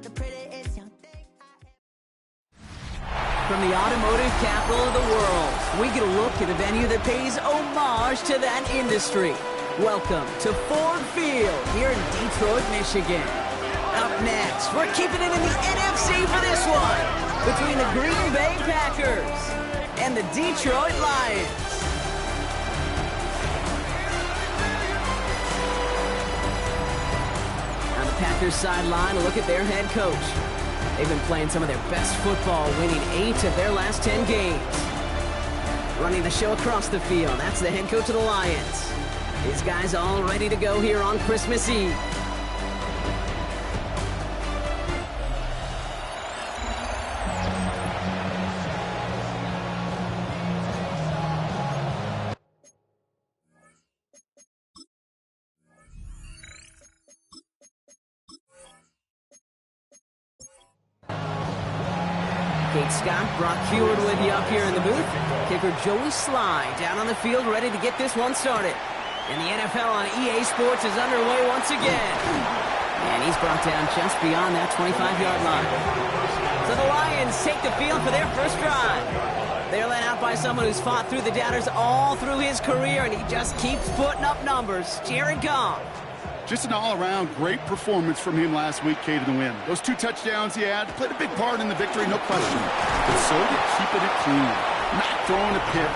From the automotive capital of the world, we get a look at a venue that pays homage to that industry. Welcome to Ford Field here in Detroit, Michigan. Up next, we're keeping it in the NFC for this one, between the Green Bay Packers and the Detroit Lions. On the Packers sideline, a look at their head coach. They've been playing some of their best football, winning 8 of their last 10 games. Running the show across the field, that's the head coach of the Lions. These guys all ready to go here on Christmas Eve. Kate Scott, Brock Heward with you up here in the booth. Kicker Joey Sly down on the field ready to get this one started. And the NFL on EA Sports is underway once again. And he's brought down just beyond that 25-yard line. So the Lions take the field for their first drive. They're led out by someone who's fought through the doubters all through his career, and he just keeps putting up numbers. Jared Goff. Just an all-around great performance from him last week, Kate, in the win. Those 2 touchdowns he had played a big part in the victory, no question. But so did keeping it clean, not throwing a pick.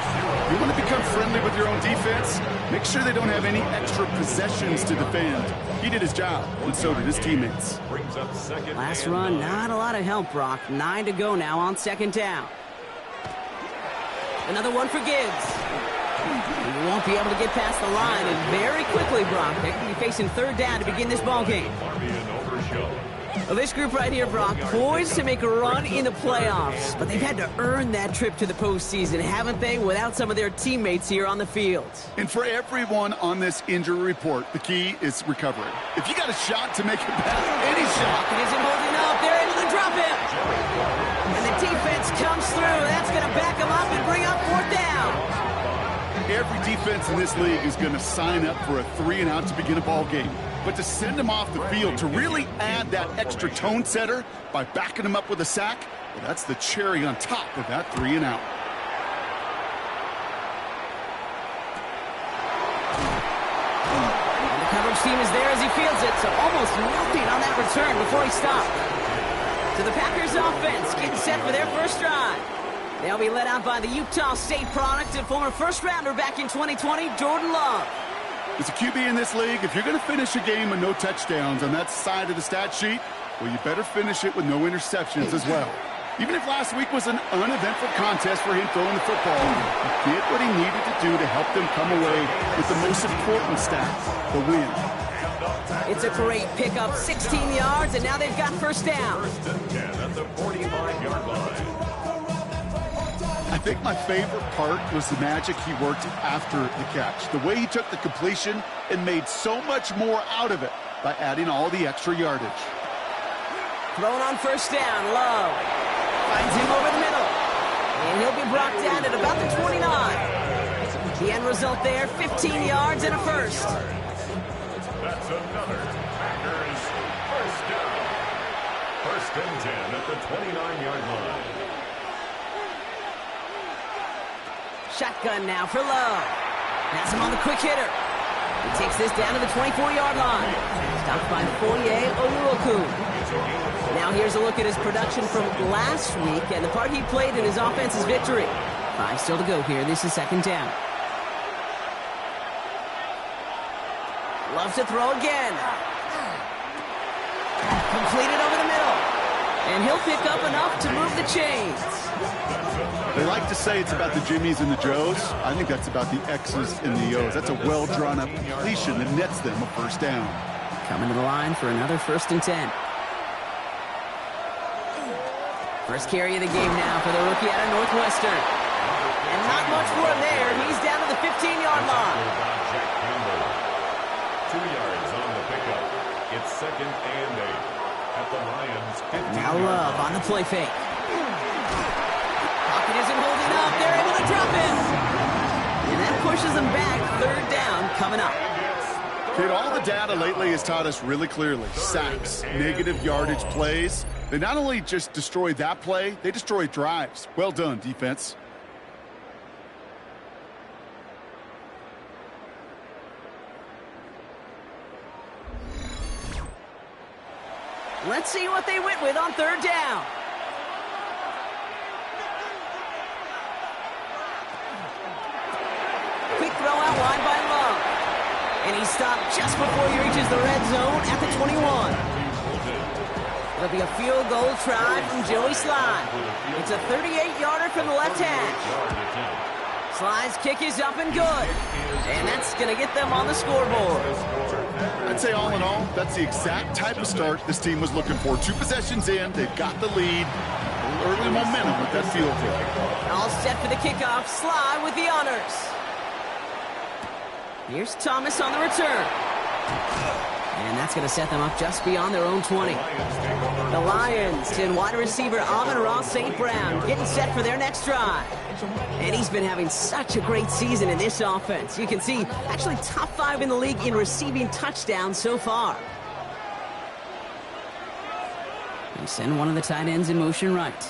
You want to become friendly with your own defense? Make sure they don't have any extra possessions to defend. He did his job, and so did his teammates. Last run, not a lot of help, Brock. 9 to go now on second down. Another one for Gibbs. He won't be able to get past the line, and very quickly, Brock, they're going to be facing third down to begin this ball game. Well, this group right here, Brock, poised to make a run in the playoffs, but they've had to earn that trip to the postseason, haven't they, without some of their teammates here on the field? And for everyone on this injury report, the key is recovery. If you got a shot to make it back, any shot. It isn't holding up. They're able to drop him. And the defense comes through. That's going to back him up and bring up fourth down. Every defense in this league is going to sign up for a 3-and-out to begin a ball game. But to send him off the field, to really add that extra tone setter by backing him up with a sack, well, that's the cherry on top of that 3-and-out. And the coverage team is there as he fields it, so almost nothing on that return before he stopped. So the Packers offense getting set for their first drive. They'll be led out by the Utah State product and former first-rounder back in 2020, Jordan Love. As a QB in this league, if you're going to finish a game with no touchdowns on that side of the stat sheet, well, you better finish it with no interceptions as well. Even if last week was an uneventful contest for him throwing the football, he did what he needed to do to help them come away with the most important stat, the win. It's a great pickup, 16 yards, and now they've got first down. First and 10 at the 45-yard line. I think my favorite part was the magic he worked after the catch. The way he took the completion and made so much more out of it by adding all the extra yardage. Throwing on first down, Love finds him over the middle. And he'll be brought down at about the 29. The end result there, 15 yards and a first. That's another Packers first down. First and 10 at the 29-yard line. Shotgun now for Love. Has him on the quick hitter. He takes this down to the 24-yard line. Stopped by Foye Oluokun. Now here's a look at his production from last week and the part he played in his offense's victory. 5 still to go here. This is second down. Loves to throw again. Completed over the middle. And he'll pick up enough to move the chains. They like to say it's about the Jimmies and the Joes. I think that's about the X's and the O's. That's a well-drawn-up completion that nets them a first down. Coming to the line for another first and 10. First carry of the game now for the rookie out of Northwestern. And not much more there. He's down to the 15-yard line. 2 yards on the pickup. It's second and 8 at the Lions 15. Now Love on the play fake. Pocket isn't holding up. They're able to drop him. And that pushes them back. Third down coming up. Kid, all the data lately has taught us really clearly. Sacks, negative yardage plays. They not only just destroy that play, they destroy drives. Well done, defense. Let's see what they went with on third down. Quick throw out wide by Love. And he stopped just before he reaches the red zone at the 21. It'll be a field goal try from Joey Sly. It's a 38-yarder from the left hash. Sly's kick is up and good. And that's going to get them on the scoreboard. I'd say all in all, that's the exact type of start this team was looking for. 2 possessions in, they've got the lead. Early momentum with that field goal. All set for the kickoff. Sly with the honors. Here's Thomas on the return. And that's going to set them up just beyond their own 20. The Lions and wide receiver Amon-Ra St. Brown getting set for their next drive. And he's been having such a great season in this offense. You can see actually top 5 in the league in receiving touchdowns so far. They send one of the tight ends in motion right.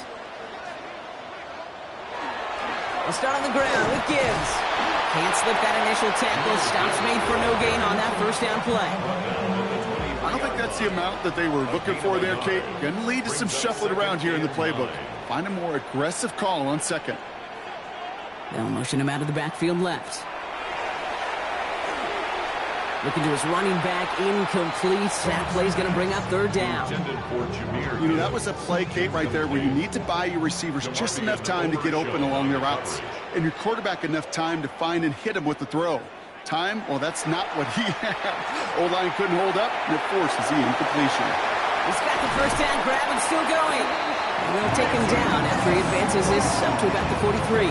They'll start on the ground with Gibbs. Can't slip that initial tackle. Stops made for no gain on that first down play. I don't think that's the amount that they were looking for there, Kate. Going to lead to some shuffling around here in the playbook. Find a more aggressive call on second. They'll motion him out of the backfield left. Looking to his running back, incomplete. That play's going to bring up third down. You know, that was a play, Kate, right there where you need to buy your receivers just enough time to get open along their routes. And your quarterback enough time to find and hit him with the throw. Time, well, that's not what he had. O-line couldn't hold up, and it forces the incompletion. He's got the first down grab and still going. And they'll take him down after he advances this up to about the 43.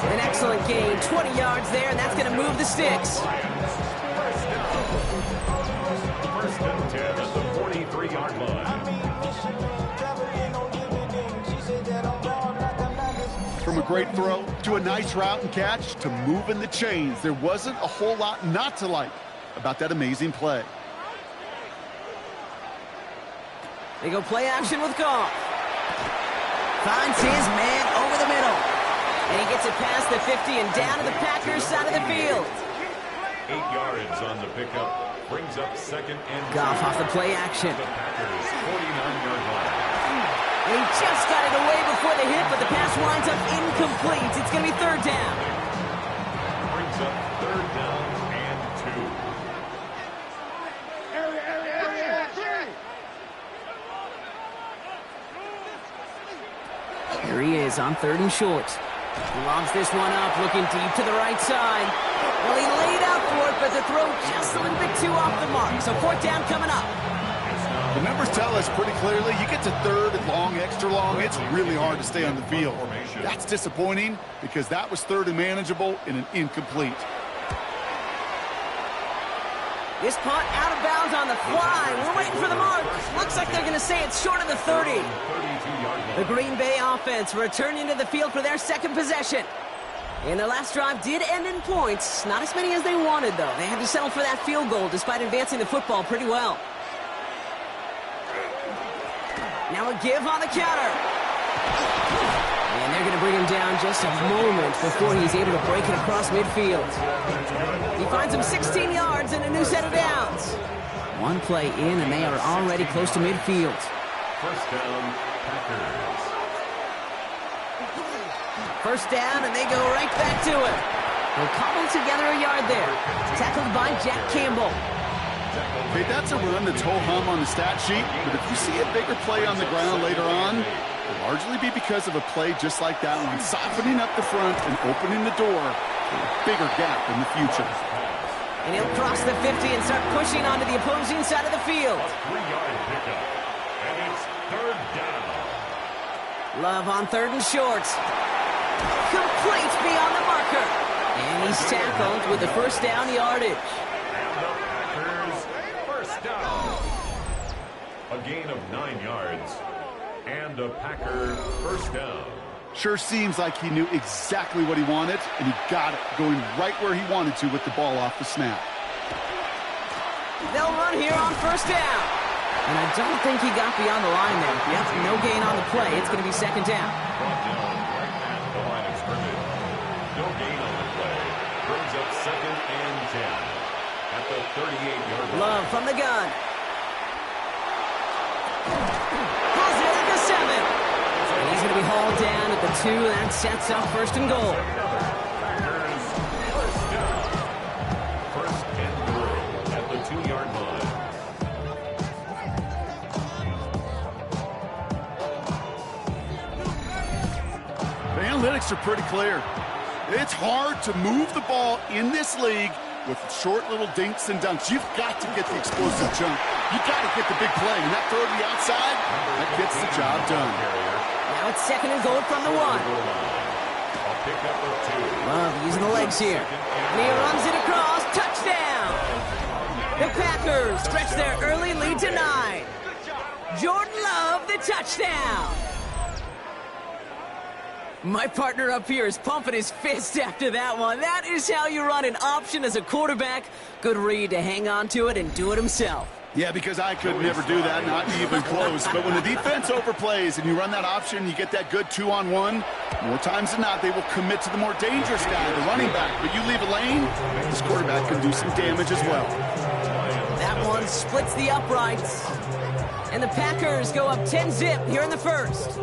An excellent gain, 20 yards there, and that's going to move the sticks. First and 10 at the 43-yard line. From a great throw to a nice route and catch to moving the chains, there wasn't a whole lot not to like about that amazing play. They go play action with Goff. Finds his man over the middle. And he gets it past the 50 and down to the Packers side of the field. 8 yards on the pickup. Brings up second and Goff off the play action. The Packers 49-yard line. And he just got it away before the hit, but the pass winds up incomplete. It's going to be third down. Brings up third down and 2. Here he is on third and short. He lobs this one up, looking deep to the right side. Well, he laid out for it, but the throw just a little bit too off the mark. So fourth down coming up. The numbers tell us pretty clearly, you get to third and long, extra long, it's really hard to stay on the field. That's disappointing because that was third and manageable in an incomplete. This punt out of bounds on the fly. We're waiting for the mark. Looks like they're going to say it's short of the 30. The Green Bay offense returning to the field for their second possession. And their last drive did end in points. Not as many as they wanted, though. They had to settle for that field goal despite advancing the football pretty well. Now a give on the counter. And they're going to bring him down just a moment before he's able to break it across midfield. He finds him 16 yards and a new set of downs. One play in, and they are already close to midfield. First down, Packers. First down, and they go right back to it. They'll cobble together a yard there. Tackled by Jack Campbell. Okay, that's a run that's ho-hum on the stat sheet, but if you see a bigger play on the ground later on, it'll largely be because of a play just like that one, softening up the front and opening the door for a bigger gap in the future. And he'll cross the 50 and start pushing onto the opposing side of the field. A 3-yard pickup, and it's third down. Love on third and short. Complete beyond the marker. And he's tackled with the first down yardage. And the Packers, first down. A gain of 9 yards. And a Packer first down. Sure seems like he knew exactly what he wanted, and he got it, going right where he wanted to with the ball off the snap. They'll run here on first down. And I don't think he got beyond the line there. Yep, no gain on the play. It's going to be second down. Brought down right at the line of scrimmage. No gain on the play. Brings up second and 10 at the 38-yard line. Love from the gun. Has it at the 7. And he's going to be hauled down at the 2. That sets up first and goal. Packers first down. First and goal at the 2-yard line. The analytics are pretty clear. It's hard to move the ball in this league with short little dinks and dunks. You've got to get the explosive jump. You've got to get the big play. And that throw to the outside, that gets the job done. Now it's second and goal from the 1. I'll pick up a 2. Love using the legs here. And he runs it across. Touchdown! The Packers stretch their early lead to 9. Jordan Love, the touchdown! My partner up here is pumping his fist after that one. That is how you run an option as a quarterback. Good read to hang on to it and do it himself. Yeah, because I could never do that, not even close. But when the defense overplays and you run that option, you get that good 2-on-1, more times than not, they will commit to the more dangerous guy, the running back. But you leave a lane, this quarterback can do some damage as well. That one splits the uprights. And the Packers go up 10-zip here in the first.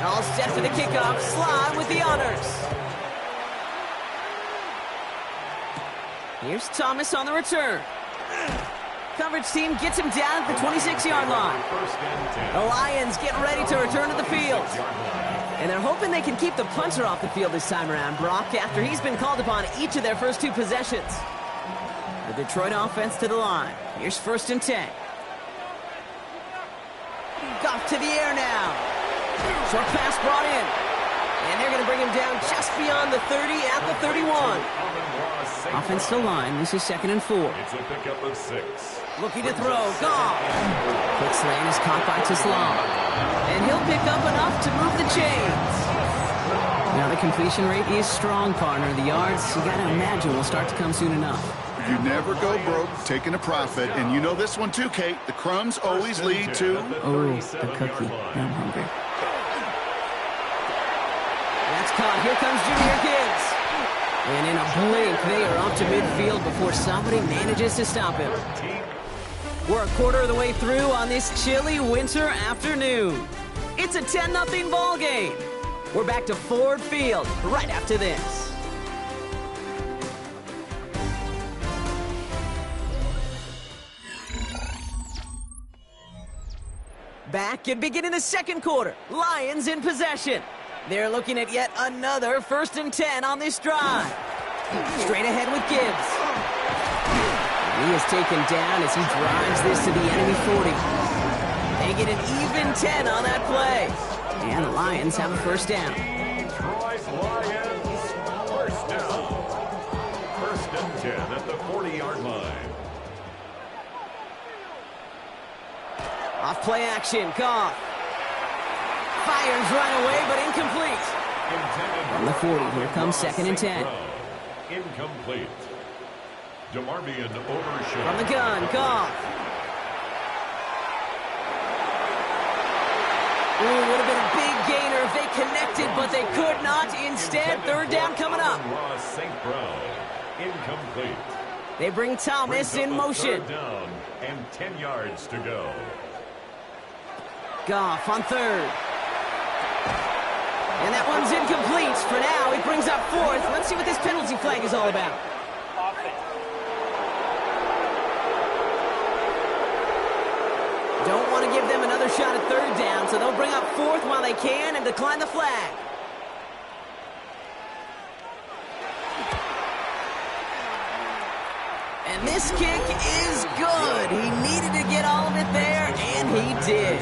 All set for the kickoff. Slide with the honors. Here's Thomas on the return. Coverage team gets him down at the 26-yard line. The Lions get ready to return to the field. And they're hoping they can keep the punter off the field this time around, Brock, after he's been called upon each of their first 2 possessions. The Detroit offense to the line. Here's first and 10. Goff to the air now. Short pass brought in. And they're going to bring him down just beyond the 30 at the 31. Offense to line. This is second and 4. It's a pickup of 6. Looking to throw. Goff. Quick slant is caught by Tislam. And he'll pick up enough to move the chains. Now the completion rate is strong, partner. The yards, you got to imagine, will start to come soon enough. You never go broke taking a profit. And you know this one too, Kate. The crumbs always lead to... Oh, the cookie. Now I'm hungry. That's caught. Here comes Junior Gibbs. And in a blink, they are off to midfield before somebody manages to stop him. We're a quarter of the way through on this chilly winter afternoon. It's a 10-0 ball game. We're back to Ford Field right after this. Back and beginning the second quarter. Lions in possession. They're looking at yet another first and 10 on this drive. Straight ahead with Gibbs. He is taken down as he drives this to the enemy 40. They get an even 10 on that play. And the Lions have a first down. Detroit Lions first down. First and 10 at the 40-yard line. Off play action. Goff. Fires right away, but incomplete. From the 40, here comes second and 10. Incomplete. DeMarvion overshot. From the gun, Goff. Ooh, would have been a big gainer if they connected, but they could not. Instead, third down coming up. St. Brown. Incomplete. They bring Thomas in motion. Third down and 10 yards to go. Goff on third. And that one's incomplete. For now, he brings up fourth. Let's see what this penalty flag is all about. Don't want to give them another shot at third down, so they'll bring up fourth while they can and decline the flag. And this kick is good. He needed to get all of it there, and he did.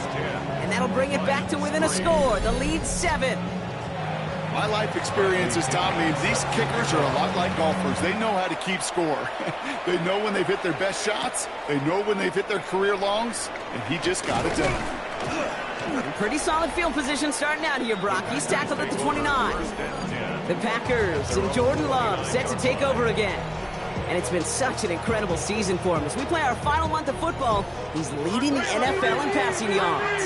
And that'll bring it back to within a score. The lead's 7. My life experience has taught me these kickers are a lot like golfers. They know how to keep score. They know when they've hit their best shots. They know when they've hit their career longs. And he just got it done. Pretty solid field position starting out here, Brock. He's tackled at the 29. The Packers and Jordan Love set to take over again. And it's been such an incredible season for him. As we play our final month of football, he's leading the NFL in passing yards.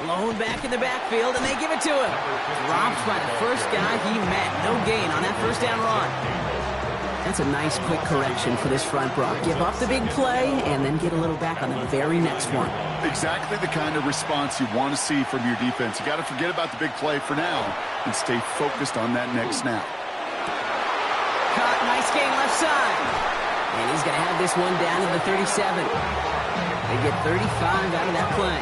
Blown back in the backfield, and they give it to him. Dropped by the first guy he met. No gain on that first down run. That's a nice quick correction for this front, Brock. Give up the big play and then get a little back on the very next one. Exactly the kind of response you want to see from your defense. You got to forget about the big play for now and stay focused on that next snap. Caught, nice gain left side. And he's going to have this one down to the 37. They get 35 out of that play.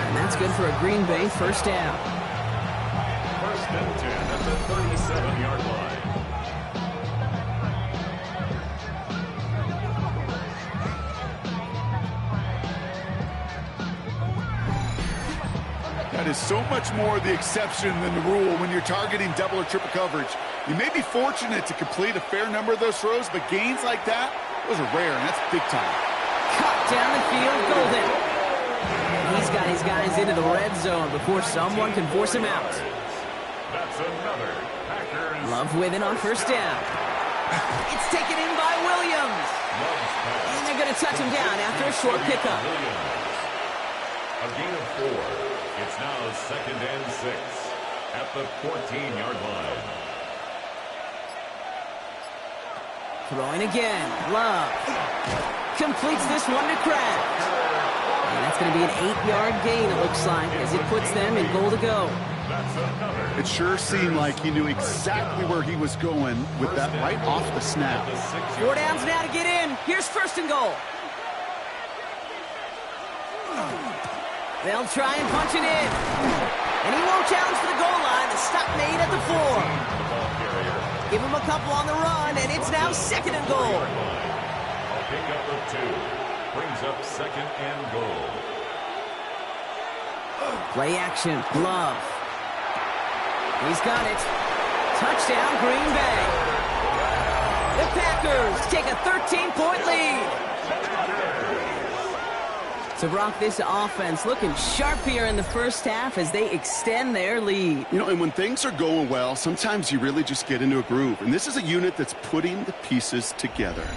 And that's good for a Green Bay first down. First and 10 at the 37-yard line. That is so much more the exception than the rule when you're targeting double or triple coverage. You may be fortunate to complete a fair number of those throws, but gains like that, those are rare, and that's big time. Cut down the field, Golden. He's got his guys into the red zone before someone can force him out. That's another Packers. Love with it on first down. It's taken in by Williams. And they're going to touch him down after a short pickup. A gain of 4. It's now 2nd and 6 at the 14-yard line. Throwing again. Love. Completes this one to Kraft. And that's going to be an 8-yard gain, it looks like, as it puts them in goal to go. It sure seemed like he knew exactly where he was going with that right off the snap. 4 downs now to get in. Here's first and goal. They'll try and punch it in. And he won't challenge for the goal line. The stop made at the 4. Give him a couple on the run, and it's now 2nd and goal. A pickup of 2. Brings up 2nd and goal. Play action. Love. He's got it. Touchdown, Green Bay. The Packers take a 13-point lead. So, Brock, this offense looking sharp here in the first half as they extend their lead. You know, and when things are going well, sometimes you really just get into a groove. And this is a unit that's putting the pieces together.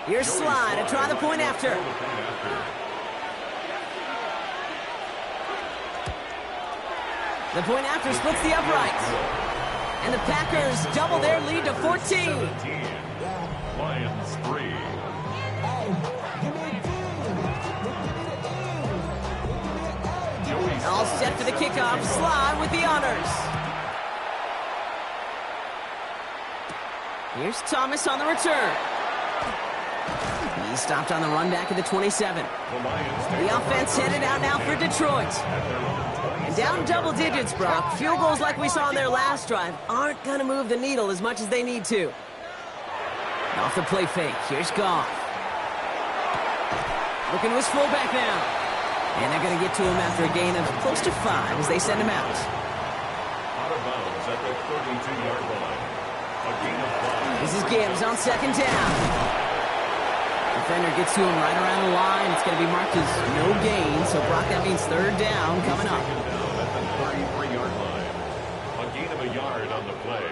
Here's Slide to try the point after. The point after splits the uprights. And the Packers double their lead to 14. 17. Lions 3. All set for the kickoff. Slide with the honors. Here's Thomas on the return. He stopped on the run back at the 27. The offense headed out now for Detroit. And down double digits, Brock. Field goals like we saw in their last drive aren't going to move the needle as much as they need to. Off the play fake. Here's Goff. Looking to his fullback now. And they're going to get to him after a gain of close to 5 as they send him out. Out of bounds at the 32-yard line. A gain of 5. This is Gibbs on 2nd down. Defender gets to him right around the line. It's going to be marked as no gain. So, Brock, that means 3rd down coming up. Down at the 33-yard line. A gain of a yard on the play.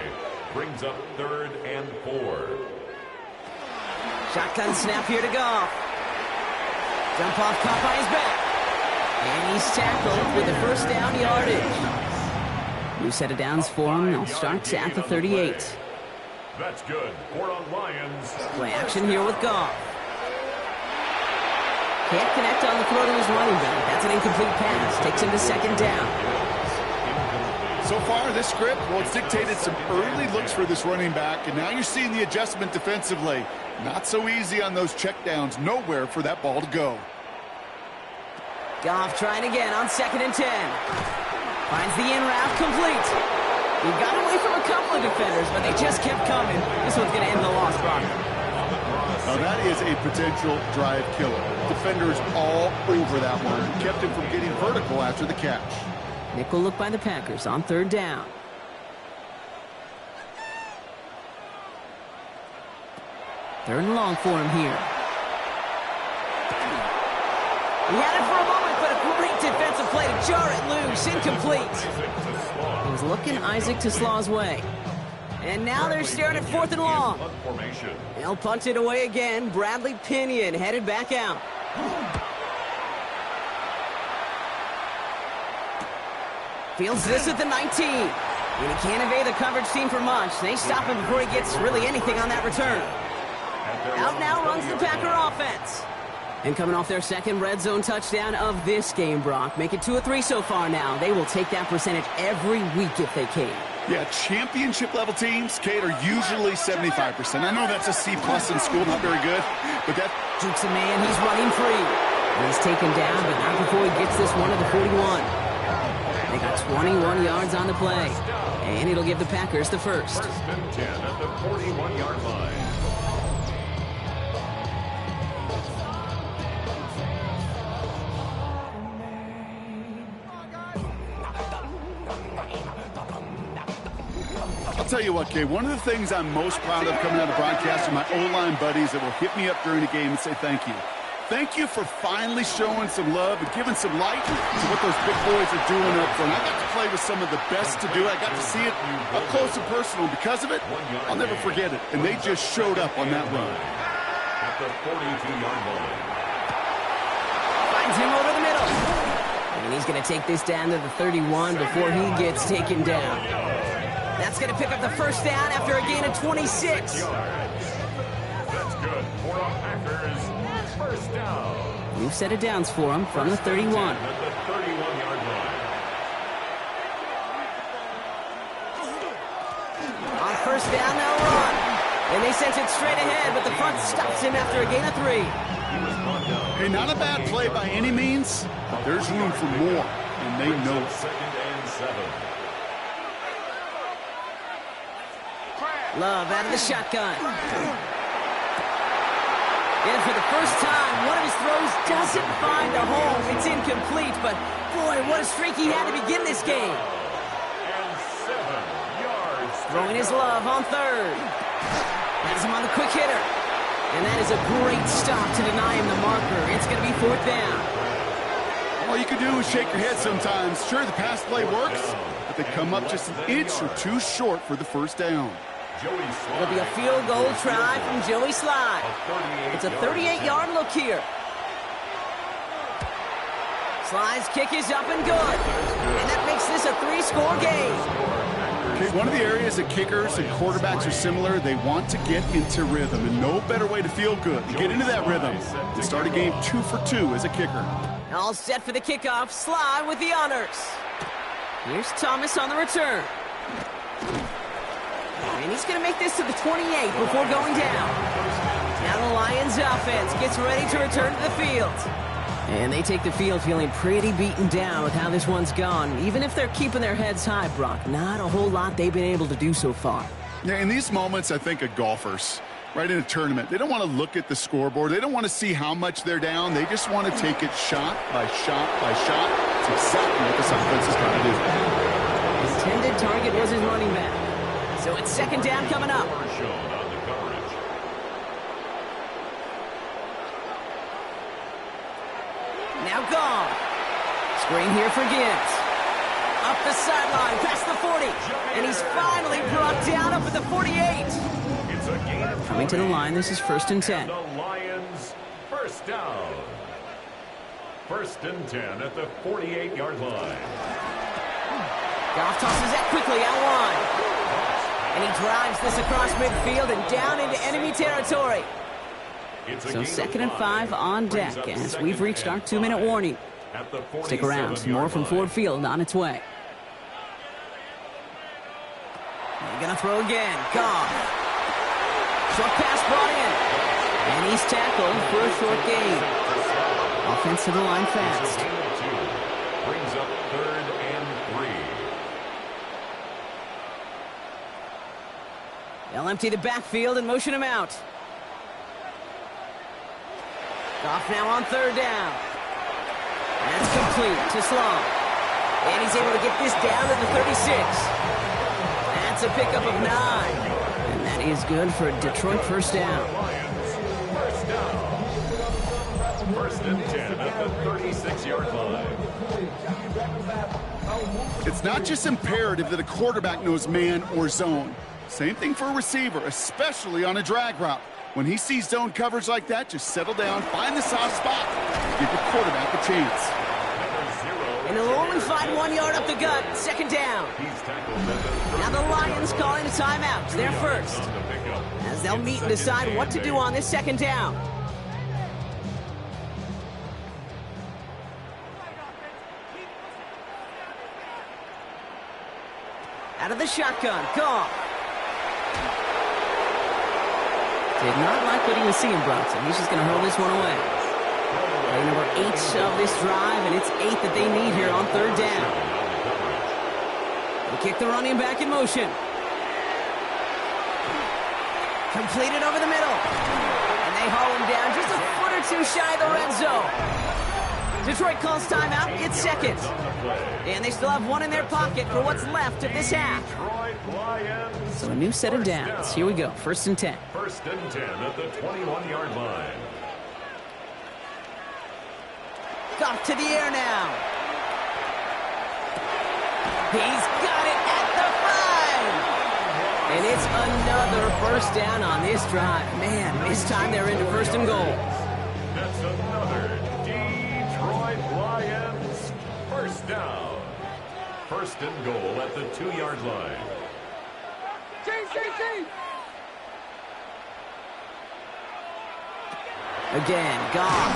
Brings up 3rd and 4. Shotgun snap here to Goff. Jump off, caught by his back. And he's tackled with the first down yardage. New set of downs for him. They'll start at the 38. That's good for a Lions. Play action here with Goff. Can't connect on the throw to his running back. That's an incomplete pass. Takes him to 2nd down. So far, this script, well, it's dictated some early looks for this running back, and now you're seeing the adjustment defensively. Not so easy on those checkdowns. Nowhere for that ball to go. Goff trying again on 2nd and 10. Finds the in route complete. He got away from a couple of defenders, but they just kept coming. This one's going to end the loss, Brock. Now that is a potential drive killer. Defenders all over that one. Kept him from getting vertical after the catch. Nickel look by the Packers on 3rd down. Third and long for him here. He had it for a moment, but a great Great defensive play to jar it loose. Incomplete. He was looking Isaac Teslaw's way. And now they're staring at 4th and long. They'll punt it away again. Bradley Pinion headed back out. Fields this at the 19. And he can't evade the coverage team for much. They stop him before he gets really anything on that return. Out now runs the Packer offense. And coming off their second red zone touchdown of this game, Brock. Make it 2 of 3 so far now. They will take that percentage every week if they can. Yeah, championship-level teams, Kate, are usually 75%. I know that's a C+ in school, not very good, but that... Jukes a man, he's running free. He's taken down, but not before he gets this one to the 41. They got 21 yards on the play, and it'll give the Packers the first. 1st and 10 at the 41-yard line. I'll tell you what, Kay, one of the things I'm most proud of coming out of broadcast are my O-line buddies that will hit me up during the game and say thank you. Thank you for finally showing some love and giving some light to what those big boys are doing up front. I got to play with some of the best to do it. I got to see it up close and personal. Because of it, I'll never forget it. And they just showed up on that run. At the 42-yard line. Finds him over the middle. And he's going to take this down to the 31 before he gets taken down. That's going to pick up the first down after a gain of 26. That's good for a Packers first down. New set of downs for him from the 31. At the 31-yard line. On first down, they'll run. And they sent it straight ahead, but the front stops him after a gain of 3. Hey, not a bad play by any means, but there's room for more, and they know it. 2nd and 7. Love out of the shotgun. And for the first time, one of his throws doesn't find a home. It's incomplete, but boy, what a streak he had to begin this game. And 7 yards. Throwing his Love on 3rd. Has him on the quick hitter. And that is a great stop to deny him the marker. It's going to be 4th down. All you can do is shake your head sometimes. Sure, the pass play works, but they come up just an inch or two short for the first down. It'll be a field goal try from Joey Slye. It's a 38-yard look here. Slye's kick is up and good. And that makes this a 3-score game. Okay, one of the areas that kickers and quarterbacks are similar, they want to get into rhythm, and no better way to feel good to get into that rhythm than start a game 2 for 2 as a kicker. All set for the kickoff. Slye with the honors. Here's Thomas on the return. And he's going to make this to the 28 before going down. Now the Lions offense gets ready to return to the field. And they take the field feeling pretty beaten down with how this one's gone. Even if they're keeping their heads high, Brock, not a whole lot they've been able to do so far. Yeah, in these moments, I think of golfers, right, in a tournament. They don't want to look at the scoreboard. They don't want to see how much they're down. They just want to take it shot by shot by shot. It's exactly what this offense is trying to do. His intended target was his running back. So it's 2nd down coming up. Now gone. Screen here for Gibbs. Up the sideline, past the 40. And he's finally brought down up at the 48. Coming to the line, this is 1st and 10. The Lions first down. 1st and 10 at the 48-yard line. Goff tosses that quickly out wide. And he drives this across midfield and down into enemy territory. So 2nd and 5 on deck as we've reached our 2-minute warning. Stick around, some more from Ford Field on its way. They're going to throw again. Goff. Short pass brought in. And he's tackled for a short gain. Offense to the line fast. Brings up 3rd and 3. They'll empty the backfield and motion him out. Goff now on 3rd down. That's complete to Sloan. And he's able to get this down to the 36. That's a pickup of 9. And that is good for a Detroit first down. First and 10 at the 36-yard line. It's not just imperative that a quarterback knows man or zone. Same thing for a receiver, especially on a drag route. When he sees zone coverage like that, just settle down, find the soft spot, give your quarterback a chance. And he'll only find 1 yard up the gut, second down. Now the Lions calling a timeout. They're first, as they'll meet and decide what to do on this second down. Out of the shotgun, Goff. Did not like what he was seeing, Bronson. He's just going to hurl this one away. Play number 8 of this drive, and it's 8 that they need here on third down. They kick the running back in motion. Completed over the middle. And they haul him down just a foot or two shy of the red zone. Detroit calls timeout. It's second. And they still have one in their pocket for what's left of this half. So a new set of downs. Here we go. First and 10. First and 10 at the 21-yard line. Goff to the air now. He's got it at the 5. And it's another first down on this drive. Man, this time they're into first and goal. That's another Detroit Lions first down. First and goal at the 2-yard line. Again, Goff.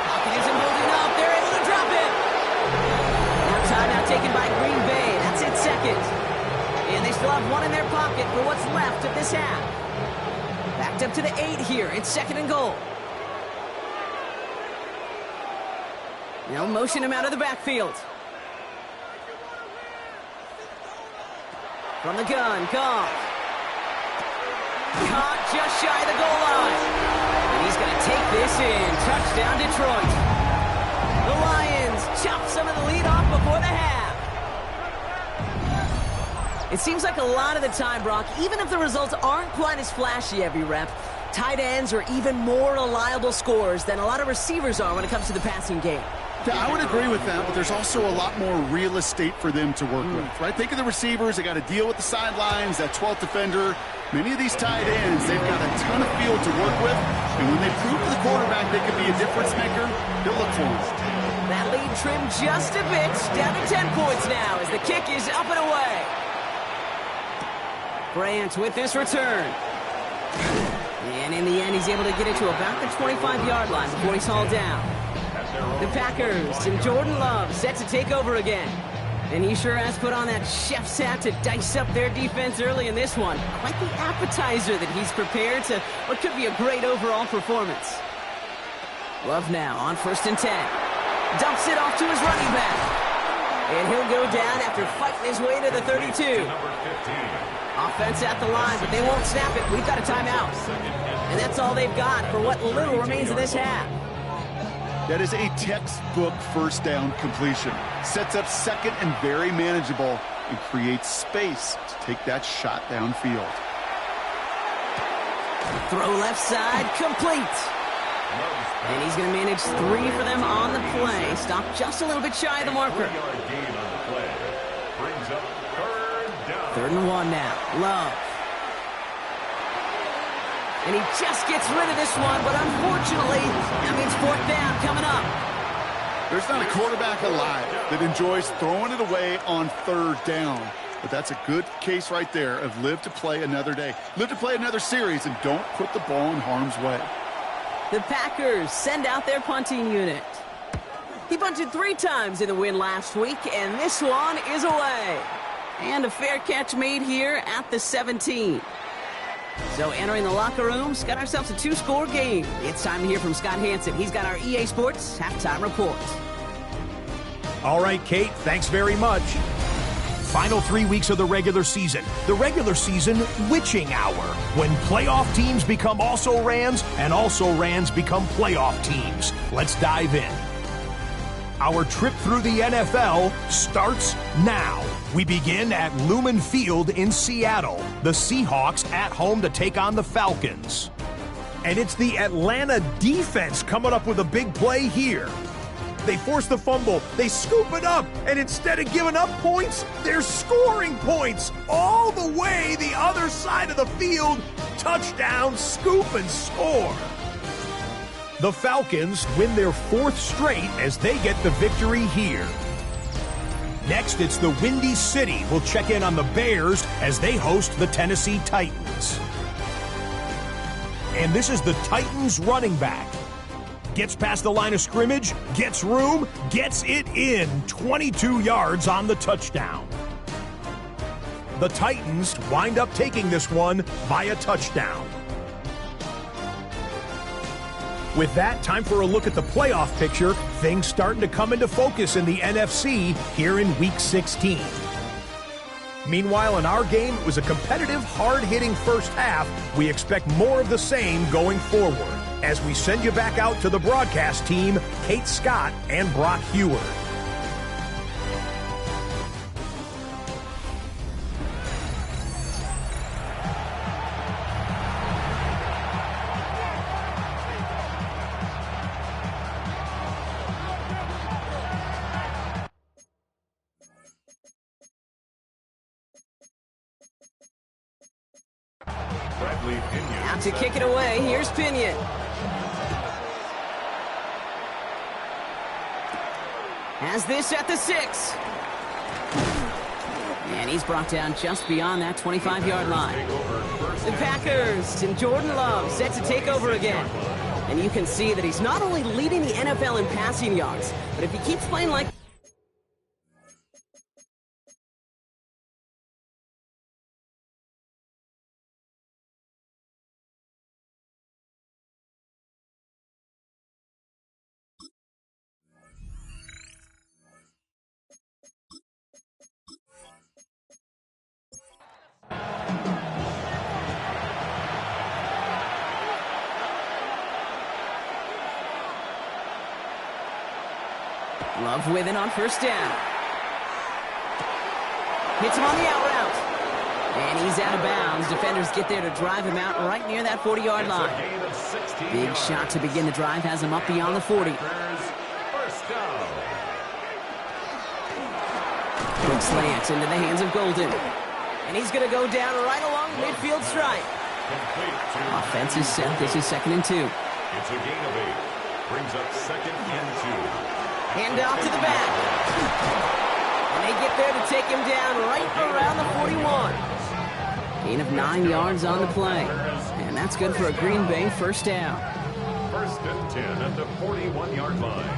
Pocket isn't holding up. They're able to drop it. Now timeout taken by Green Bay. That's it, second. And they still have one in their pocket for what's left of this half. Backed up to the 8 here. It's second and goal. Now motion him out of the backfield. From the gun, Goff. Caught just shy of the goal line. And he's going to take this in. Touchdown, Detroit. The Lions chop some of the lead off before the half. It seems like a lot of the time, Brock, even if the results aren't quite as flashy every rep, tight ends are even more reliable scorers than a lot of receivers are when it comes to the passing game. Yeah, I would agree with that, but there's also a lot more real estate for them to work with, right? Think of the receivers. They got to deal with the sidelines, that 12th defender. Many of these tight ends, they've got a ton of field to work with, and when they prove to the quarterback they can be a difference maker, they'll look for him. That lead trimmed just a bit, down to 10 points now as the kick is up and away. Bryant with this return. And in the end, he's able to get it to about the 25-yard line before he's hauled down. The Packers and Jordan Love set to take over again. And he sure has put on that chef's hat to dice up their defense early in this one. Quite the appetizer that he's prepared to what could be a great overall performance. Love now on first and 10. Dumps it off to his running back. And he'll go down after fighting his way to the 32. Offense at the line, but they won't snap it. We've got a timeout. And that's all they've got for what little remains of this half. That is a textbook first down completion. Sets up second and very manageable and creates space to take that shot downfield. Throw left side, complete. And he's going to manage 3 for them on the play. Stop just a little bit shy of the marker. Third and 1 now. Love. And he just gets rid of this one, but unfortunately, that means fourth down coming up. There's not a quarterback alive that enjoys throwing it away on third down. But that's a good case right there of live to play another day. Live to play another series and don't put the ball in harm's way. The Packers send out their punting unit. He punted 3 times in the win last week, and this one is away. And a fair catch made here at the 17. So entering the locker rooms, got ourselves a 2-score game. It's time to hear from Scott Hansen. He's got our EA Sports halftime report. All right, Kate, thanks very much. Final 3 weeks of the regular season. The regular season witching hour, when playoff teams become also-rans and also-rans become playoff teams. Let's dive in. Our trip through the NFL starts now. We begin at Lumen Field in Seattle. The Seahawks at home to take on the Falcons. And it's the Atlanta defense coming up with a big play here. They force the fumble, they scoop it up, and instead of giving up points, they're scoring points all the way the other side of the field. Touchdown, scoop, and score. The Falcons win their 4th straight as they get the victory here. Next, it's the Windy City. We'll check in on the Bears as they host the Tennessee Titans. And this is the Titans running back. Gets past the line of scrimmage, gets room, gets it in. 22 yards on the touchdown. The Titans wind up taking this one by a touchdown. With that, time for a look at the playoff picture. Things starting to come into focus in the NFC here in Week 16. Meanwhile, in our game, it was a competitive, hard-hitting first half. We expect more of the same going forward as we send you back out to the broadcast team, Kate Scott and Brock Heward. Out to kick it away, here's Pinion. Has this at the 6. And he's brought down just beyond that 25-yard line. The Packers and Jordan Love set to take over again. And you can see that he's not only leading the NFL in passing yards, but if he keeps playing like Love with it on first down. Hits him on the out route. And he's out of bounds. Defenders get there to drive him out right near that 40-yard line. Big shot to begin the drive. Has him up beyond the 40. Good slant into the hands of Golden. And he's going to go down right along the midfield stripe. Offense is set. This is 2nd and 2. It's a gain of 8. Brings up 2nd and 2. Hand off to the back. And they get there to take him down right around the 41. Gain of 9 yards on the play. And that's good for a Green Bay first down. 1st and 10 at the 41-yard line.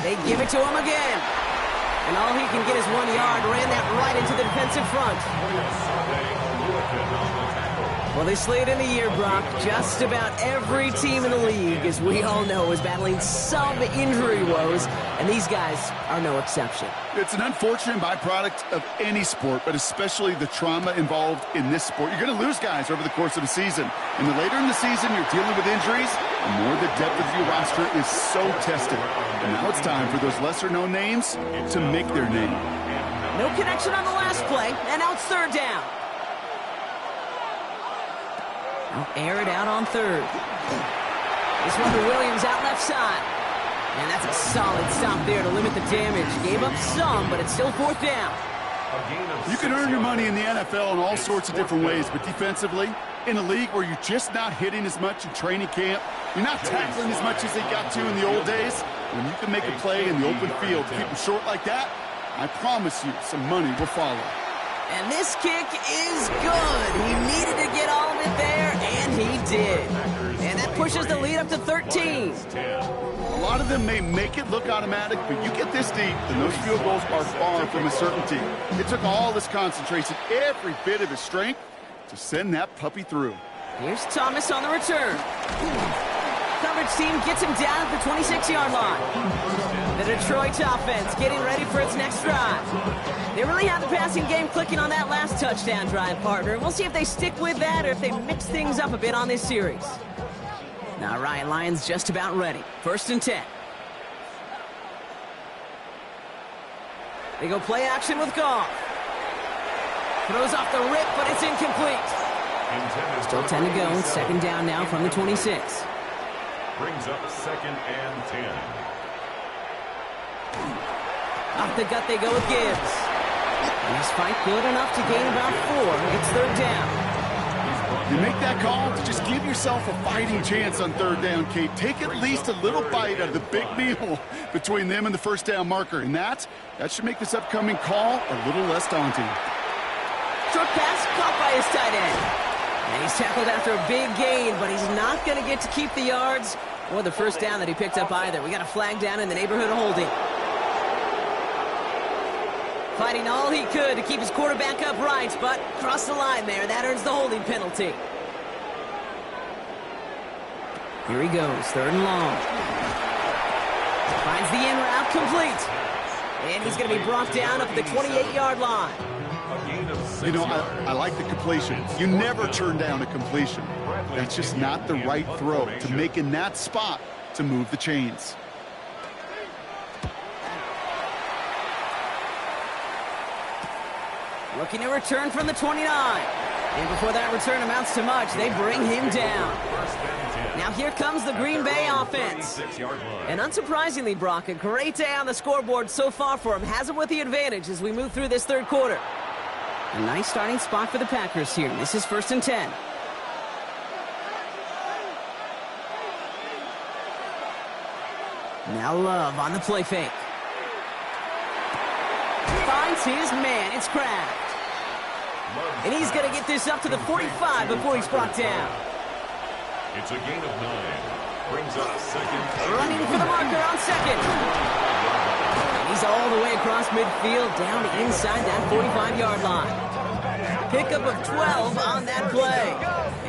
They give it to him again. And all he can get is 1 yard. Ran that right into the defensive front. Well, this late in the year, Brock, just about every team in the league, as we all know, is battling some injury woes, and these guys are no exception. It's an unfortunate byproduct of any sport, but especially the trauma involved in this sport. You're going to lose guys over the course of the season. And the later in the season you're dealing with injuries, the more the depth of your roster is so tested. And now it's time for those lesser-known names to make their name. No connection on the last play, and now it's 3rd down. I'll air it out on 3rd. This one to Williams out left side. And that's a solid stop there to limit the damage. Gave up some, but it's still 4th down. You can earn your money in the NFL in all sorts of different ways, but defensively, in a league where you're just not hitting as much in training camp, you're not tackling as much as they got to in the old days, when you can make a play in the open field, keep them short like that, I promise you some money will follow. And this kick is good. He needed to get all of it there, and he did. And that pushes the lead up to 13. A lot of them may make it look automatic, but you get this deep, and those field goals are far from a certainty. It took all his concentration, every bit of his strength, to send that puppy through. Here's Thomas on the return. Coverage team gets him down at the 26-yard line. The Detroit offense getting ready for its next drive. They really have the passing game clicking on that last touchdown drive, partner. We'll see if they stick with that or if they mix things up a bit on this series. All right, Lions just about ready. 1st and 10. They go play action with Goff. Throws off the rip, but it's incomplete. Still 10 to go. Second down now from the 26. Brings up 2nd and 10. Off the gut they go with Gibbs. And this fight good enough to gain about 4. It's third down. You make that call, just give yourself a fighting chance on third down, Kate. Take at least a little bite out of the big meal between them and the first down marker. And that should make this upcoming call a little less daunting. Short pass caught by his tight end. And he's tackled after a big gain, but he's not going to get to keep the yards or the first down that he picked up either. We got a flag down in the neighborhood of holding. Fighting all he could to keep his quarterback upright, but crossed the line there. That earns the holding penalty. Here he goes, third and long. Finds the in route complete. And he's going to be brought down up at the 28-yard line. You know, I like the completion. You never turn down a completion. That's just not the right throw to make in that spot to move the chains. Looking to return from the 29. And before that return amounts to much, they bring him down. Now here comes the Green Bay offense. And unsurprisingly, Brock, a great day on the scoreboard so far for him. Has him with the advantage as we move through this third quarter. A nice starting spot for the Packers here. This is 1st and 10. Now Love on the play fake. Finds his man. It's Kraft. And he's going to get this up to the 45 before he's brought down. It's a gain of 9. Brings up 2nd. Running for the marker on 2nd. And he's all the way across midfield, down inside that 45-yard line. Pickup of 12 on that play.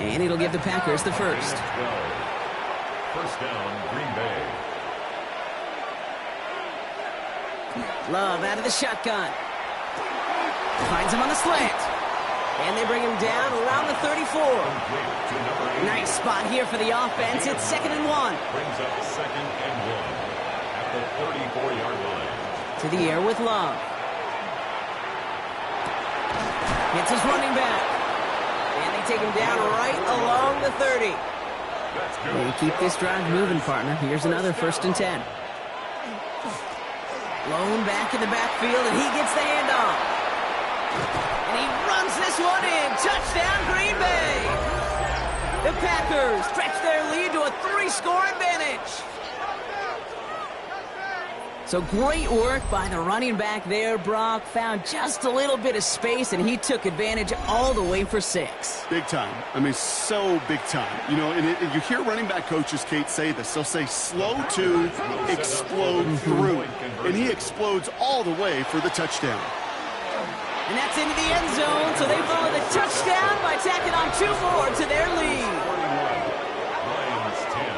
And it'll give the Packers the first. 12. First down, Green Bay. Love out of the shotgun. Finds him on the slant. And they bring him down around the 34. Nice spot here for the offense. It's 2nd and 1. Brings up 2nd and 1 at the 34-yard line. To the air with Love. Hits his running back. And they take him down right along the 30. They keep this drive moving, partner. Here's another 1st and 10. Lone back in the backfield, and he gets the handoff. And he runs this one in. Touchdown, Green Bay. The Packers stretch their lead to a 3-score advantage. So great work by the running back there, Brock. Found just a little bit of space, and he took advantage all the way for 6. Big time. I mean, so big time. You know, and you hear running back coaches, Kate, say this. They'll say slow to explode through. And he explodes all the way for the touchdown. And that's into the end zone, so they follow the touchdown by tacking on 2 more to their lead. Lions 10.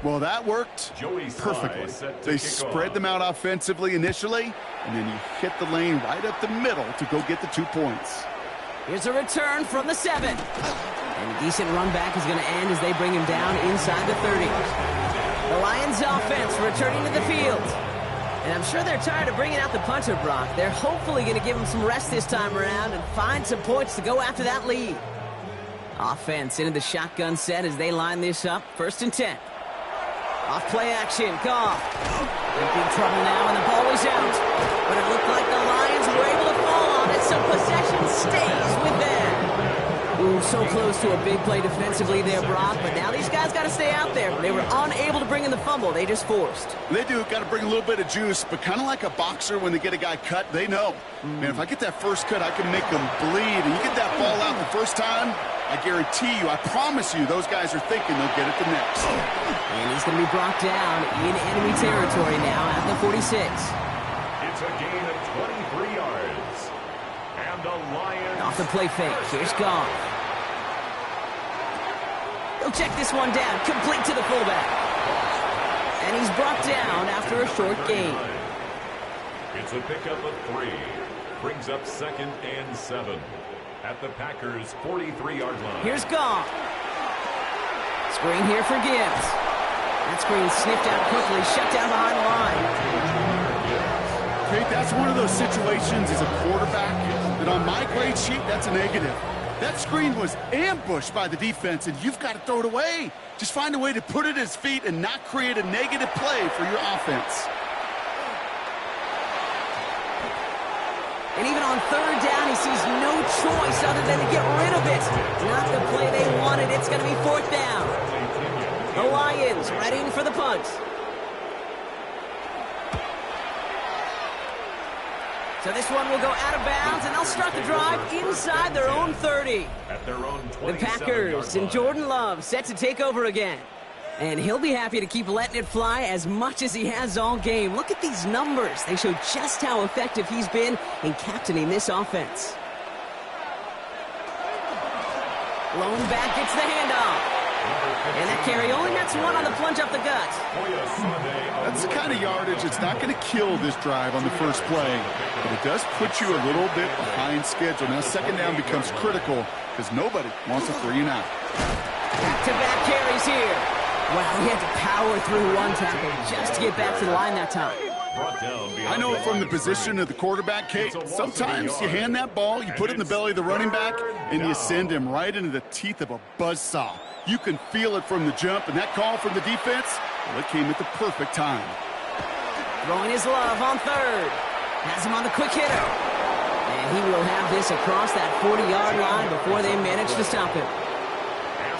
Well, that worked perfectly. They spread them out offensively initially, and then you hit the lane right up the middle to go get the 2 points. Here's a return from the 7. And a decent run back is going to end as they bring him down inside the 30. The Lions offense returning to the field. And I'm sure they're tired of bringing out the punter, Brock. They're hopefully going to give him some rest this time around and find some points to go after that lead. Offense into the shotgun set as they line this up. 1st and 10. Off play action, Goff. In big trouble now, and the ball is out. But it looked like the Lions were able to fall on it, so possession stays with them. Ooh, so close to a big play defensively there, Brock. But now these guys got to stay out there. They were unable to bring in the fumble. They just forced. They do. Got to bring a little bit of juice, but kind of like a boxer when they get a guy cut, they know. Man, if I get that first cut, I can make them bleed. And you get that ball out the first time, I guarantee you, I promise you, those guys are thinking they'll get it the next. And he's going to be brought down in enemy territory now at the 46. It's a gain of 23 yards. Lions. Off the play fake. Here's Goff. He'll check this one down. Complete to the fullback. And he's brought down after a short gain. It's a pickup of 3. Brings up 2nd and 7 at the Packers' 43-yard line. Here's Goff. Screen here for Gibbs. That screen sniffed out quickly, shut down behind the line. Great, that's one of those situations as a quarterback that on my grade sheet, that's a negative. That screen was ambushed by the defense, and you've got to throw it away. Just find a way to put it at his feet and not create a negative play for your offense. And even on 3rd down, he sees no choice other than to get rid of it. Not the play they wanted. It's going to be 4th down. The Lions readying for the punt. So this one will go out of bounds, and they'll start the drive inside their own 30. At their own The Packers and Jordan Love set to take over again. And he'll be happy to keep letting it fly as much as he has all game. Look at these numbers. They show just how effective he's been in captaining this offense. Lone back gets the handoff. And that carry only nets 1 on the plunge up the gut. That's the kind of yardage that's not going to kill this drive on the first play, but it does put you a little bit behind schedule. Now 2nd down becomes critical because nobody wants a 3 and out. Back-to-back carries here. Wow, he had to power through 1 tackle just to get back to the line that time. I know from the position of the quarterback, Kate, sometimes you hand that ball, you put it in the belly of the running back, and you send him right into the teeth of a buzzsaw. You can feel it from the jump, and that call from the defense, well, it came at the perfect time. Throwing his Love on 3rd. Has him on the quick hitter. And he will have this across that 40-yard line before they manage to stop him.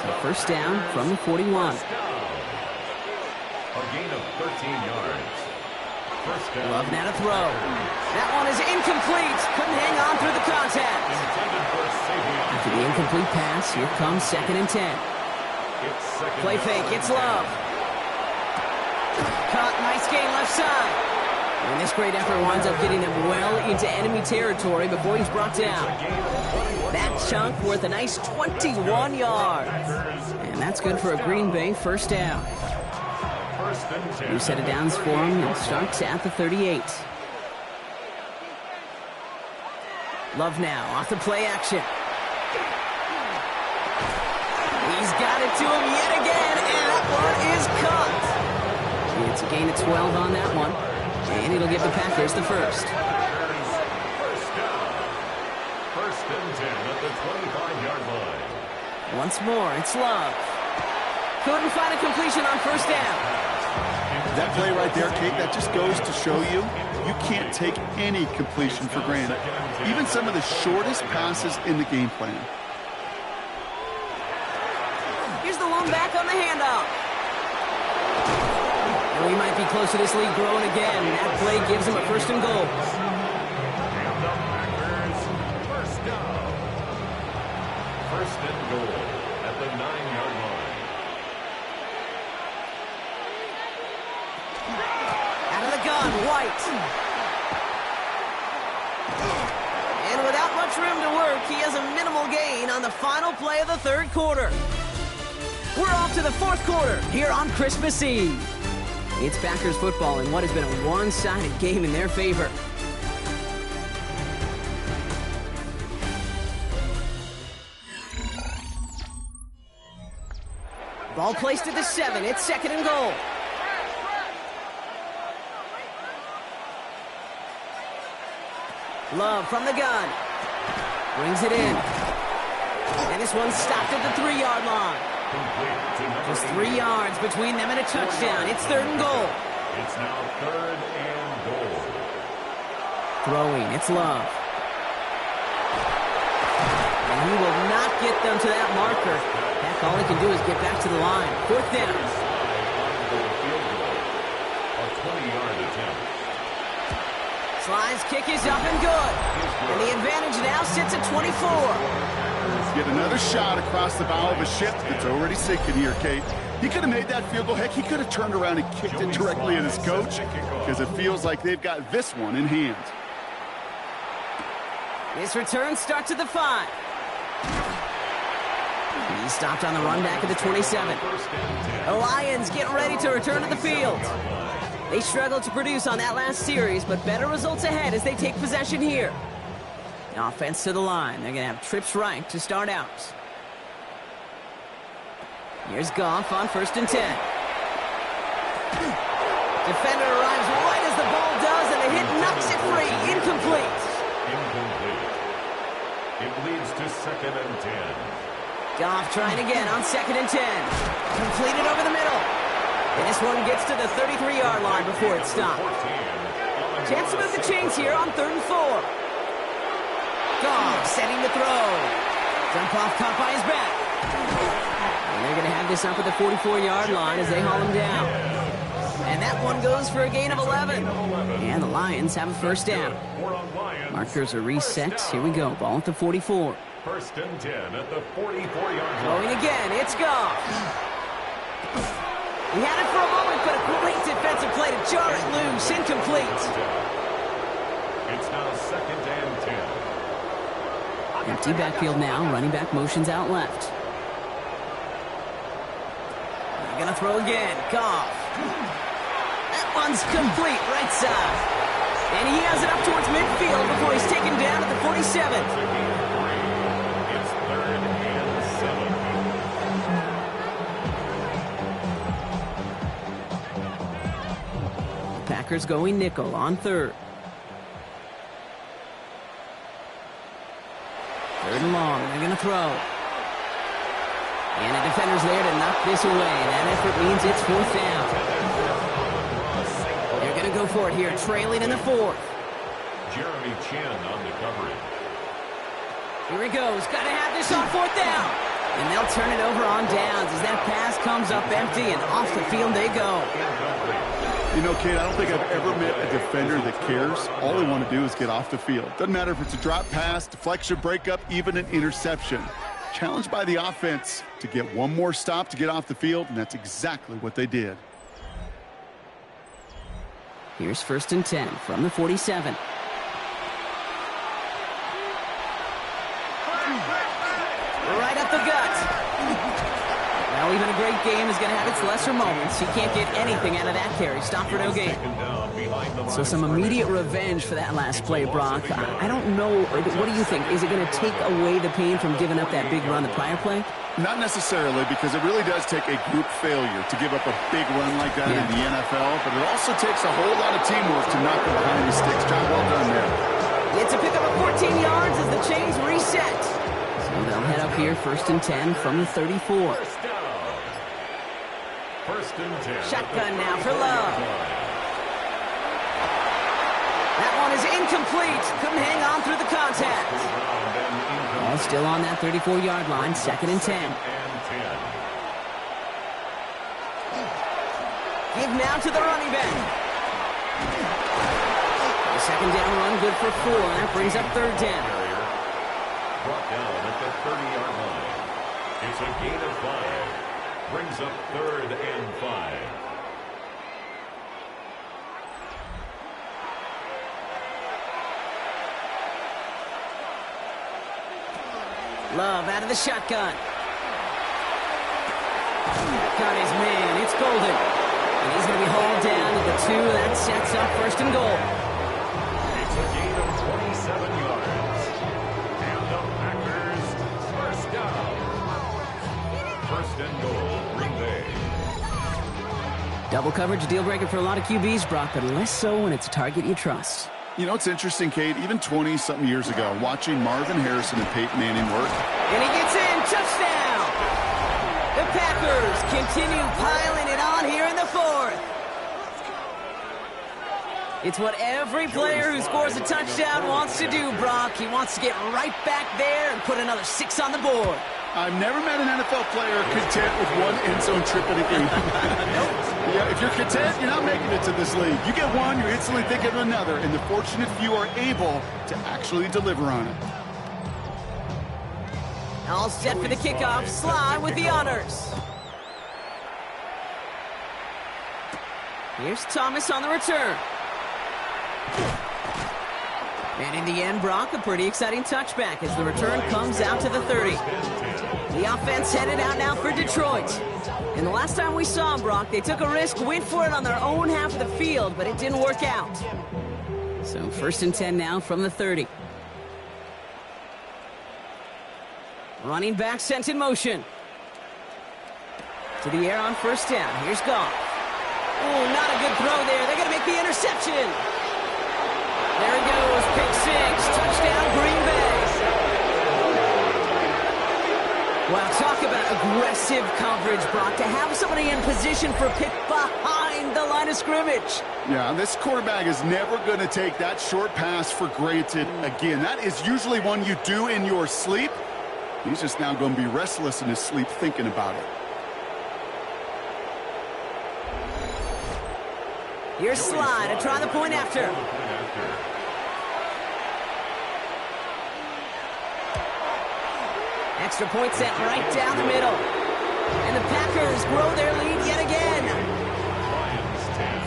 So 1st down from the 41. A gain of 13 yards. 1st down. Love now to throw. That one is incomplete. Couldn't hang on through the contact. After the incomplete pass, here comes 2nd and 10. Play fake, it's Love. Caught, nice gain left side. And this great effort winds up getting them well into enemy territory before he's brought down. That chunk worth a nice 21 yards. And that's good for a Green Bay 1st down. New set of downs for him. It starts at the 38. Love now off the play action. He's got it to him yet again, and that one is caught. It's a gain of 12 on that one, and it'll give the Packers the 1st. 1st down. 1st and 10 at the 25-yard line. Once more, it's Love. Couldn't find a completion on 1st down. That play right there, Kate, that just goes to show you, you can't take any completion for granted. Even some of the shortest passes in the game plan. Here's the lone back on the handoff. And we might be close to this lead growing again. That play gives him a 1st and goal. And the Packers, 1st down. 1st and goal at the 9-yard line. Out of the gun, White. And without much room to work, he has a minimal gain on the final play of the 3rd quarter. We're off to the 4th quarter here on Christmas Eve. It's Packers football in what has been a one-sided game in their favor. Ball placed at the 7. It's 2nd and goal. Love from the gun. Brings it in. And this one's stopped at the 3-yard line. Just 3 yards between them and a touchdown. It's 3rd and goal. It's now 3rd and goal. Throwing, it's Love. And he will not get them to that marker. Heck, all he can do is get back to the line. 4th down. A 20-yard attempt. Slide's kick is up and good. And the advantage now sits at 24. Get another shot across the bow of a ship that's already sinking here, Kate. He could have made that field goal. Heck, he could have turned around and kicked it directly at his coach because it feels like they've got this one in hand. This return starts at the 5. He stopped on the run back at the 27. The Lions getting ready to return to the field. They struggled to produce on that last series, but better results ahead as they take possession here. Offense to the line. They're going to have trips right to start out. Here's Goff on 1st and 10. Defender arrives right as the ball does, and the hit knocks it free. Incomplete. It leads to 2nd and 10. Goff trying again on 2nd and 10. Completed over the middle. And this one gets to the 33-yard line before it stopped. Chance to move the chains here on 3rd and 4. Goff setting the throw. Dump off caught by his back. And they're going to have this up at the 44-yard line as they haul him down. And that one goes for a gain of 11. And the Lions have a 1st down. Markers are reset. Here we go. Ball at the 44. 1st and 10 at the 44-yard line. Going again. It's Goff. He had it for a moment, but a great defensive play to jar it loose. Incomplete. It's now 2nd and 10. Empty backfield now. Running back motions out left. They're going to throw again. Goff. That one's complete. Right side. And he has it up towards midfield before he's taken down at the 47. It's 3rd and 7. Packers going nickel on 3rd. 3rd and long. They're going to throw. And the defender's there to knock this away. That effort means it's 4th down. They're going to go for it here, trailing in the 4th. Jeremy Chin on the coverage. Here he goes. Got to have this on 4th down. And they'll turn it over on downs as that pass comes up empty and off the field they go. You know, Kate, I don't think I've ever met a defender that cares. All they want to do is get off the field. Doesn't matter if it's a drop pass, deflection, breakup, even an interception. Challenged by the offense to get one more stop to get off the field, and that's exactly what they did. Here's 1st and 10 from the 47. Right up the gut. Well, even a great game is going to have its lesser moments. He can't get anything out of that carry. Stop for no gain. So some immediate revenge for that last play, Brock. I don't know. What do you think? Is it going to take away the pain from giving up that big run the prior play? Not necessarily, because it really does take a group failure to give up a big run like that in the NFL, but it also takes a whole lot of teamwork to knock them behind the sticks. Job well done there. It's a pickup of 14 yards as the chains reset. So they'll head up here, 1st and 10 from the 34. 1st and 10. Shotgun now for Love. That one is incomplete. Couldn't hang on through the contact. Ball still on that 34-yard line, 2nd and 10. Give now to the running back. The 2nd down run good for 4. That brings up 3rd down. Brought down at the 30-yard line. It's a gain of 5. Brings up 3rd and 5. Love out of the shotgun. Got his man. It's Golden. And he's going to be hauled down to the 2. That sets up 1st and goal. It's a gain of 27 yards. And the Packers, 1st down. 1st and goal, Green Bay. Double coverage, deal breaker for a lot of QBs, Brock, but less so when it's a target you trust. You know, it's interesting, Kate, even 20-something years ago, watching Marvin Harrison and Peyton Manning work. And he gets in, touchdown! The Packers continue piling it on here in the 4th. It's what every player who scores a touchdown wants to do, Brock. He wants to get right back there and put another 6 on the board. I've never met an NFL player content with one end zone trip in a game. Yeah, if you're content, you're not making it to this league. You get one, you're instantly thinking of another, and the fortunate few are able to actually deliver on it. All set for the kickoff. Sly with the honors. Here's Thomas on the return. And in the end, Brock, a pretty exciting touchback as the return comes out to the 30. The offense headed out now for Detroit. And the last time we saw them, Brock, they took a risk, went for it on their own half of the field, but it didn't work out. So 1st and 10 now from the 30. Running back sent in motion. To the air on 1st down. Here's Goff. Oh, not a good throw there. They're going to make the interception. There he goes. Pick 6. Touchdown, Green Bay. Wow, talk about aggressive coverage, Brock. To have somebody in position for a pick behind the line of scrimmage. Yeah, this quarterback is never going to take that short pass for granted again. That is usually one you do in your sleep. He's just now going to be restless in his sleep thinking about it. Here's Slide to try the point after. Extra point set right down the middle. And the Packers grow their lead yet again. Lions 10.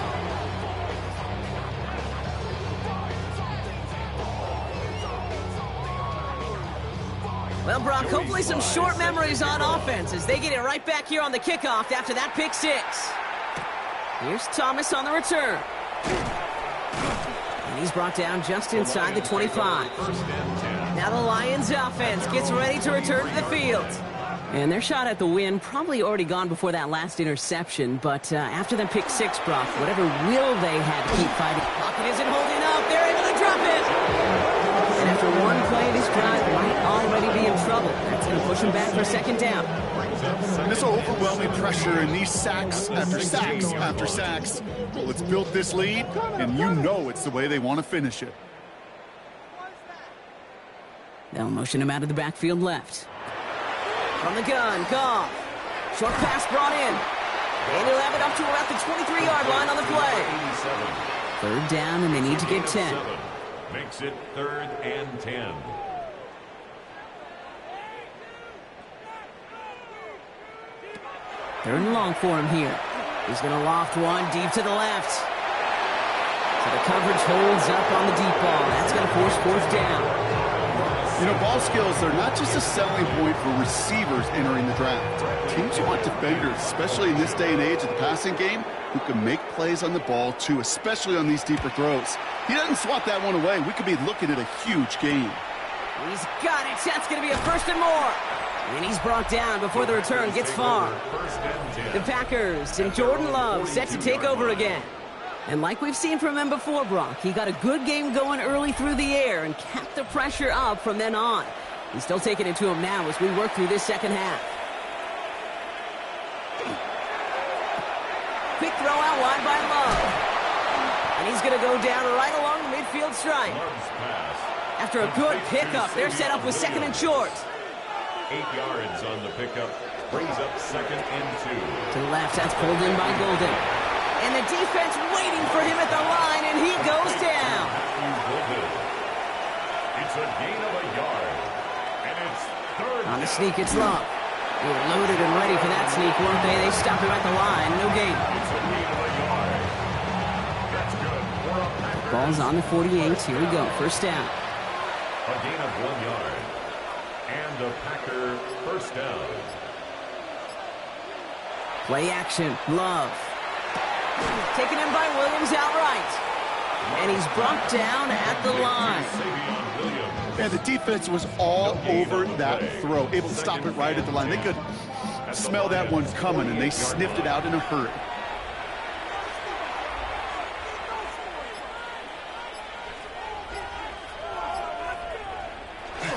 Well, Brock, hopefully some short memories on offense as they get it right back here on the kickoff after that pick 6. Here's Thomas on the return. And he's brought down just inside the 25. Now the Lions offense gets ready to return to the field. And their shot at the win probably already gone before that last interception. But after that pick 6, Brock, whatever will they had to keep fighting. Pocket isn't holding up. They're able to drop it. And after one play, this drive might already be in trouble. That's going to push him back for 2nd down. And this overwhelming pressure and these sacks after sacks after sacks. Well, it's built this lead, and you know it's the way they want to finish it. They'll motion him out of the backfield left. From the gun, Goff. Short pass brought in. And he'll have it up to about the 23-yard line on the play. 3rd down, and they need to get 10. Makes it 3rd and 10. Third and long for him here. He's going to loft one deep to the left. So the coverage holds up on the deep ball. That's going to force 4th down. You know, ball skills, they're not just a selling point for receivers entering the draft. Teams want defenders, especially in this day and age of the passing game, who can make plays on the ball, too, especially on these deeper throws. He doesn't swat that one away. We could be looking at a huge game. He's got it. That's going to be a 1st and more. And he's brought down before the return gets far. The Packers and Jordan Love set to take over again. And like we've seen from him before, Brock, he got a good game going early through the air and kept the pressure up from then on. He's still taking it to him now as we work through this 2nd half. Quick throw out wide by Love. And he's going to go down right along the midfield stripe. After a good pickup, they're set up with 2nd and short. 8 yards on the pickup. Brings up 2nd and 2. To the left, that's pulled in by Golden. And the defense waiting for him at the line, and he goes down. It's a gain of a yard. And it's 3rd. On the sneak, it's Love. They were loaded and ready for that sneak, weren't they? They stopped him at the line. No gain. It's a gain of a yard. That's good for a Packers. Ball's on the 48. Here we go. 1st down. A gain of 1 yard. And a Packer 1st down. Play action. Love. Taken in by Williams outright. And he's brought down at the line. And the defense was all over that throw, able to stop it right at the line. They could smell that one coming, and they sniffed it out in a hurry.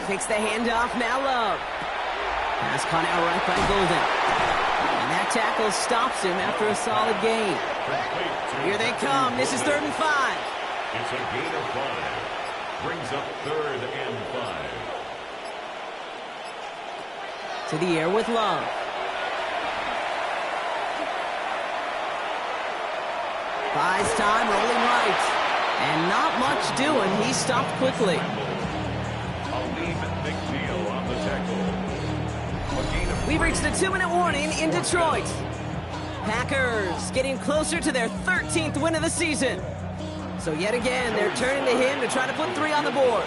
Takes the handoff, now Love. Pass caught out right by Golden. And that tackle stops him after a solid gain. Here they come. This is 3rd and 5. It's a gain of 5. Brings up 3rd and 5. To the air with Love. Buys time, rolling right. And not much doing. He stopped quickly. We've reached the 2-minute warning in Detroit. Packers getting closer to their 13th win of the season. So yet again, they're turning to him to try to put 3 on the board.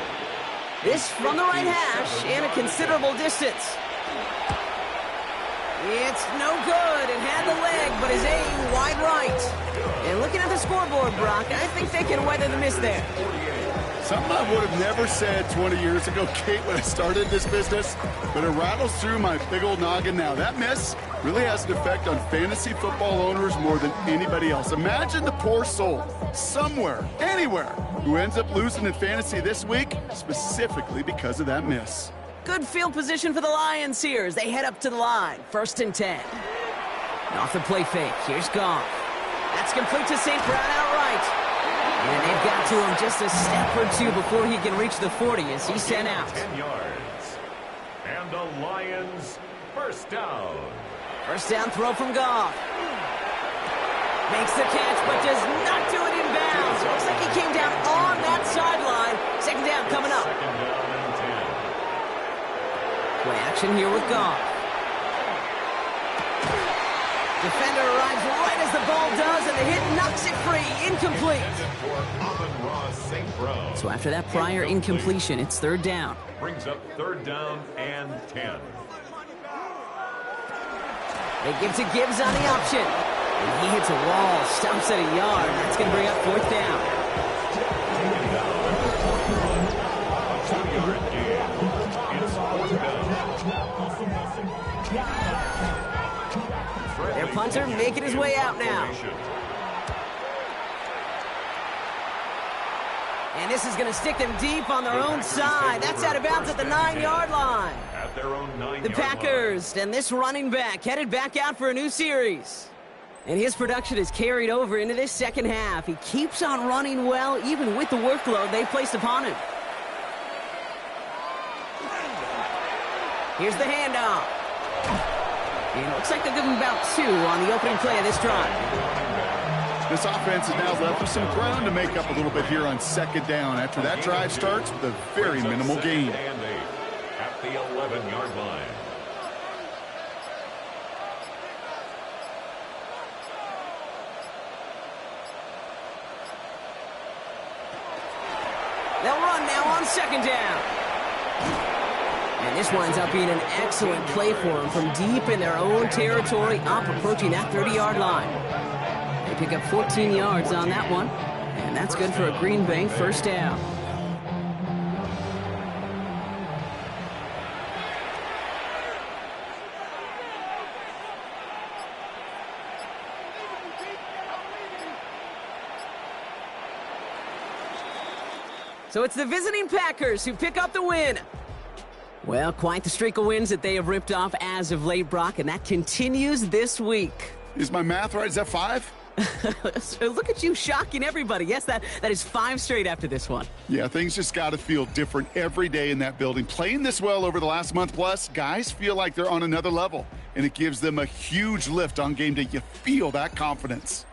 This from the right hash and a considerable distance. It's no good. It had the leg, but his aim wide right. And looking at the scoreboard, Brock, I think they can weather the miss there. Something I would have never said 20 years ago, Kate, when I started this business, but it rattles through my big old noggin now. That miss really has an effect on fantasy football owners more than anybody else. Imagine the poor soul somewhere, anywhere, who ends up losing in fantasy this week, specifically because of that miss. Good field position for the Lions here as they head up to the line. 1st and 10. Off the play fake. Here's Goff. That's complete to St. Brown outright. And they've got to him just a step or 2 before he can reach the 40 as he's sent out. 10 yards. And the Lions first down. First down throw from Goff. Makes the catch, but does not do it in bounds. Looks like he came down on that sideline. 2nd down coming up. 2nd down and 10. Play action here with Goff. Defender arrives right as the ball does, and the hit knocks it free. Incomplete. So after that prior incompletion, it's 3rd down. Brings up 3rd down and 10. They give to Gibbs on the option. And he hits a wall, stops at a yard. That's going to bring up 4th down. Their punter making his way out now. And this is going to stick them deep on their own side. That's out of bounds at the 9-yard line. At their own 9-yard The Packers and this running back headed back out for a new series. And his production is carried over into this 2nd half. He keeps on running well, even with the workload they placed upon him. Here's the handoff. And it looks like they'll give him about 2 on the opening play of this drive. This offense is now left with some ground to make up a little bit here on 2nd down after that drive starts with a very minimal gain. And 8 at the 11-yard line. They'll run now on 2nd down. And this winds up being an excellent play for them from deep in their own territory, up approaching that 30-yard line. They pick up 14 yards on that one, and that's good for a Green Bay 1st down. So it's the visiting Packers who pick up the win. Well, quite the streak of wins that they have ripped off as of late, Brock, and that continues this week. Is my math right? Is that 5? So look at you shocking everybody. Yes, that is 5 straight after this one. Yeah, things just got to feel different every day in that building. Playing this well over the last month plus, guys feel like they're on another level, and it gives them a huge lift on game day. You feel that confidence.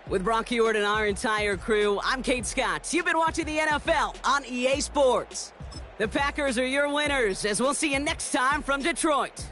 With Brock Hewitt and our entire crew, I'm Kate Scott. You've been watching the NFL on EA Sports. The Packers are your winners, as we'll see you next time from Detroit.